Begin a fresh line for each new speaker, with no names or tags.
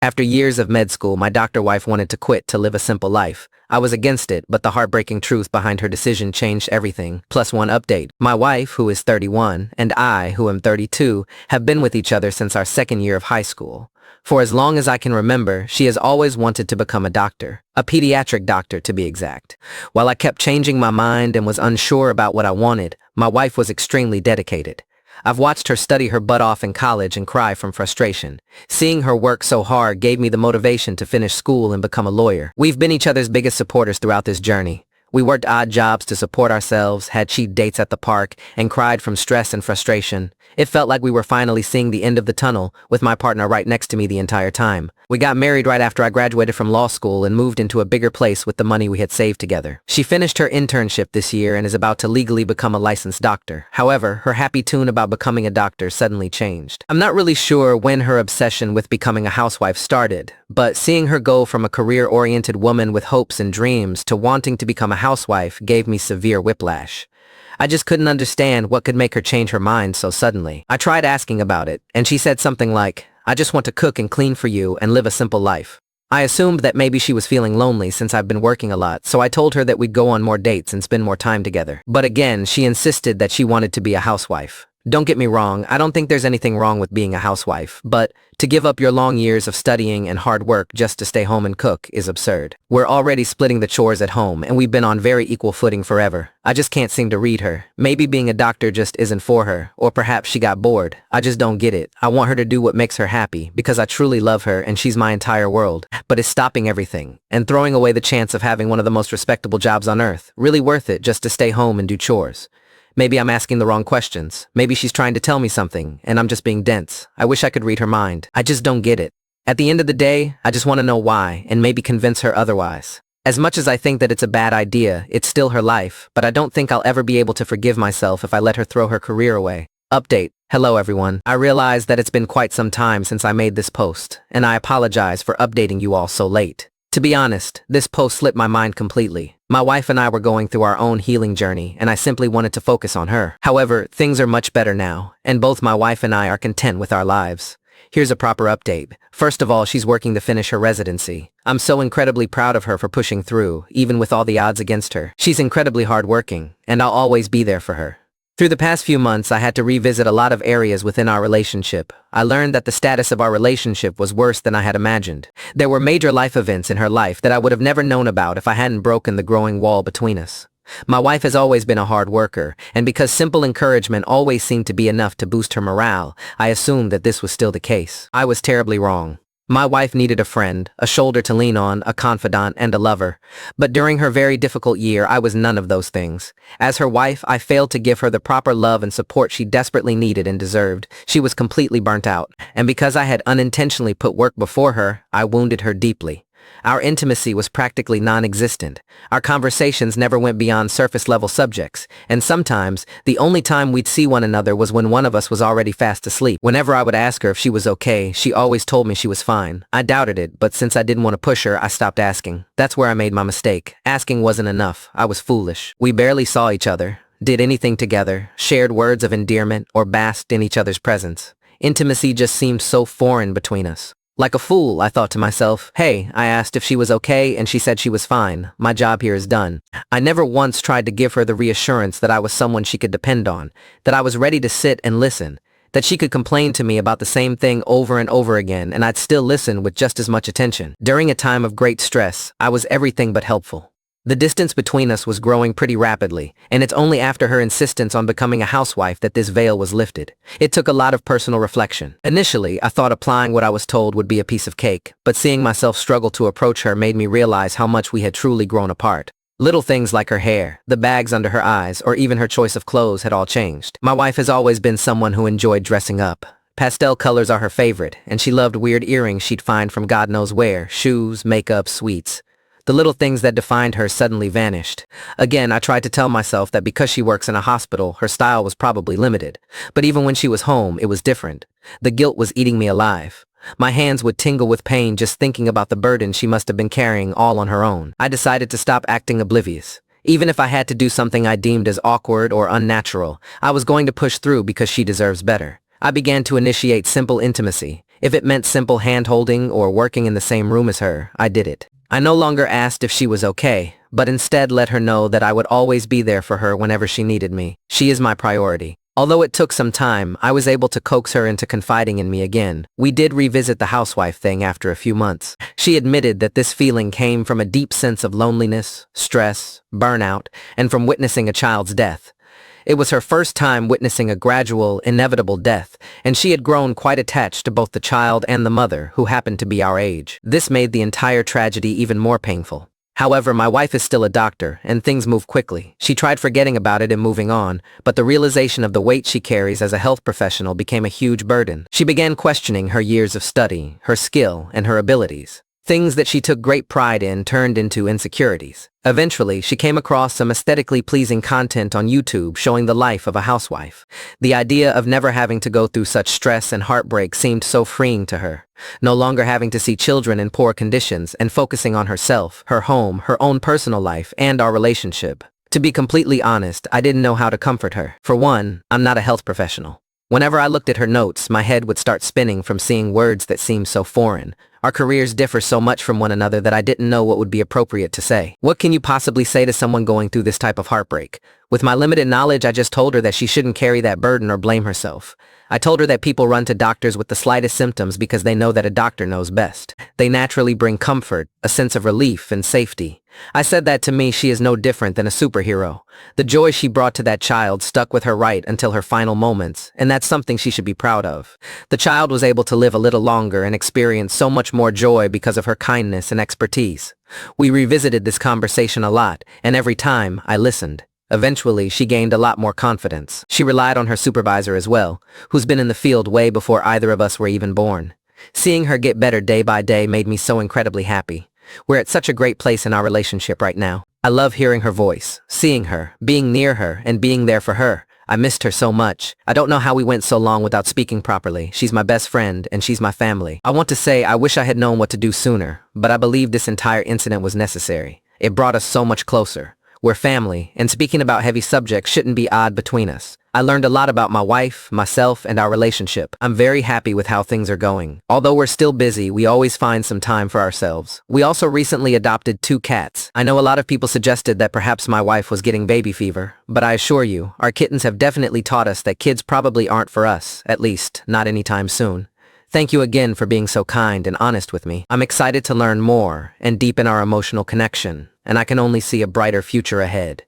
After years of med school, my doctor wife wanted to quit to live a simple life. I was against it, but the heartbreaking truth behind her decision changed everything. Plus one update. My wife, who is 31, and I, who am 32, have been with each other since our second year of high school. For as long as I can remember, she has always wanted to become a doctor. A pediatric doctor, to be exact. While I kept changing my mind and was unsure about what I wanted, my wife was extremely dedicated. I've watched her study her butt off in college and cry from frustration. Seeing her work so hard gave me the motivation to finish school and become a lawyer. We've been each other's biggest supporters throughout this journey. We worked odd jobs to support ourselves, had cheap dates at the park, and cried from stress and frustration. It felt like we were finally seeing the end of the tunnel, with my partner right next to me the entire time. We got married right after I graduated from law school and moved into a bigger place with the money we had saved together. She finished her internship this year and is about to legally become a licensed doctor. However, her happy tune about becoming a doctor suddenly changed. I'm not really sure when her obsession with becoming a housewife started, but seeing her go from a career-oriented woman with hopes and dreams to wanting to become a housewife gave me severe whiplash. I just couldn't understand what could make her change her mind so suddenly. I tried asking about it, and she said something like, "I just want to cook and clean for you and live a simple life." I assumed that maybe she was feeling lonely since I've been working a lot, so I told her that we'd go on more dates and spend more time together. But again, she insisted that she wanted to be a housewife. Don't get me wrong, I don't think there's anything wrong with being a housewife, but to give up your long years of studying and hard work just to stay home and cook is absurd. We're already splitting the chores at home, and we've been on very equal footing forever. I just can't seem to read her. Maybe being a doctor just isn't for her, or perhaps she got bored. I just don't get it. I want her to do what makes her happy, because I truly love her and she's my entire world. But it's stopping everything, and throwing away the chance of having one of the most respectable jobs on earth. Really worth it just to stay home and do chores. Maybe I'm asking the wrong questions. Maybe she's trying to tell me something, and I'm just being dense. I wish I could read her mind. I just don't get it. At the end of the day, I just want to know why, and maybe convince her otherwise. As much as I think that it's a bad idea, it's still her life, but I don't think I'll ever be able to forgive myself if I let her throw her career away. Update. Hello everyone. I realize that it's been quite some time since I made this post, and I apologize for updating you all so late. To be honest, this post slipped my mind completely. My wife and I were going through our own healing journey, and I simply wanted to focus on her. However, things are much better now, and both my wife and I are content with our lives. Here's a proper update. First of all, she's working to finish her residency. I'm so incredibly proud of her for pushing through, even with all the odds against her. She's incredibly hardworking, and I'll always be there for her. Through the past few months, I had to revisit a lot of areas within our relationship. I learned that the status of our relationship was worse than I had imagined. There were major life events in her life that I would have never known about if I hadn't broken the growing wall between us. My wife has always been a hard worker, and because simple encouragement always seemed to be enough to boost her morale, I assumed that this was still the case. I was terribly wrong. My wife needed a friend, a shoulder to lean on, a confidant, and a lover. But during her very difficult year, I was none of those things. As her wife, I failed to give her the proper love and support she desperately needed and deserved. She was completely burnt out. And because I had unintentionally put work before her, I wounded her deeply. Our intimacy was practically non-existent. Our conversations never went beyond surface-level subjects, and sometimes, the only time we'd see one another was when one of us was already fast asleep. Whenever I would ask her if she was okay, she always told me she was fine. I doubted it, but since I didn't want to push her, I stopped asking. That's where I made my mistake. Asking wasn't enough. I was foolish. We barely saw each other, did anything together, shared words of endearment, or basked in each other's presence. Intimacy just seemed so foreign between us. Like a fool, I thought to myself, hey, I asked if she was okay and she said she was fine. My job here is done. I never once tried to give her the reassurance that I was someone she could depend on, that I was ready to sit and listen, that she could complain to me about the same thing over and over again and I'd still listen with just as much attention. During a time of great stress, I was everything but helpful. The distance between us was growing pretty rapidly, and it's only after her insistence on becoming a housewife that this veil was lifted. It took a lot of personal reflection. Initially, I thought applying what I was told would be a piece of cake, but seeing myself struggle to approach her made me realize how much we had truly grown apart. Little things like her hair, the bags under her eyes, or even her choice of clothes had all changed. My wife has always been someone who enjoyed dressing up. Pastel colors are her favorite, and she loved weird earrings she'd find from God knows where, shoes, makeup, sweets. The little things that defined her suddenly vanished. Again, I tried to tell myself that because she works in a hospital, her style was probably limited. But even when she was home, it was different. The guilt was eating me alive. My hands would tingle with pain just thinking about the burden she must have been carrying all on her own. I decided to stop acting oblivious. Even if I had to do something I deemed as awkward or unnatural, I was going to push through because she deserves better. I began to initiate simple intimacy. If it meant simple hand-holding or working in the same room as her, I did it. I no longer asked if she was okay, but instead let her know that I would always be there for her whenever she needed me. She is my priority. Although it took some time, I was able to coax her into confiding in me again. We did revisit the housewife thing after a few months. She admitted that this feeling came from a deep sense of loneliness, stress, burnout, and from witnessing a child's death. It was her first time witnessing a gradual, inevitable death, and she had grown quite attached to both the child and the mother, who happened to be our age. This made the entire tragedy even more painful. However, my wife is still a doctor, and things move quickly. She tried forgetting about it and moving on, but the realization of the weight she carries as a health professional became a huge burden. She began questioning her years of study, her skill, and her abilities. Things that she took great pride in turned into insecurities. Eventually, she came across some aesthetically pleasing content on YouTube showing the life of a housewife. The idea of never having to go through such stress and heartbreak seemed so freeing to her. No longer having to see children in poor conditions and focusing on herself, her home, her own personal life, and our relationship. To be completely honest, I didn't know how to comfort her. For one, I'm not a health professional. Whenever I looked at her notes, my head would start spinning from seeing words that seemed so foreign. Our careers differ so much from one another that I didn't know what would be appropriate to say. What can you possibly say to someone going through this type of heartbreak? With my limited knowledge, I just told her that she shouldn't carry that burden or blame herself. I told her that people run to doctors with the slightest symptoms because they know that a doctor knows best. They naturally bring comfort, a sense of relief, and safety. I said that to me she is no different than a superhero. The joy she brought to that child stuck with her right until her final moments, and that's something she should be proud of. The child was able to live a little longer and experience so much more joy because of her kindness and expertise. We revisited this conversation a lot, and every time, I listened. Eventually, she gained a lot more confidence. She relied on her supervisor as well, who's been in the field way before either of us were even born. Seeing her get better day by day made me so incredibly happy. We're at such a great place in our relationship right now. I love hearing her voice, seeing her, being near her, and being there for her. I missed her so much. I don't know how we went so long without speaking properly. She's my best friend, and she's my family. I want to say I wish I had known what to do sooner, but I believe this entire incident was necessary. It brought us so much closer. We're family, and speaking about heavy subjects shouldn't be odd between us. I learned a lot about my wife, myself, and our relationship. I'm very happy with how things are going. Although we're still busy, we always find some time for ourselves. We also recently adopted 2 cats. I know a lot of people suggested that perhaps my wife was getting baby fever, but I assure you, our kittens have definitely taught us that kids probably aren't for us, at least, not anytime soon. Thank you again for being so kind and honest with me. I'm excited to learn more and deepen our emotional connection, and I can only see a brighter future ahead.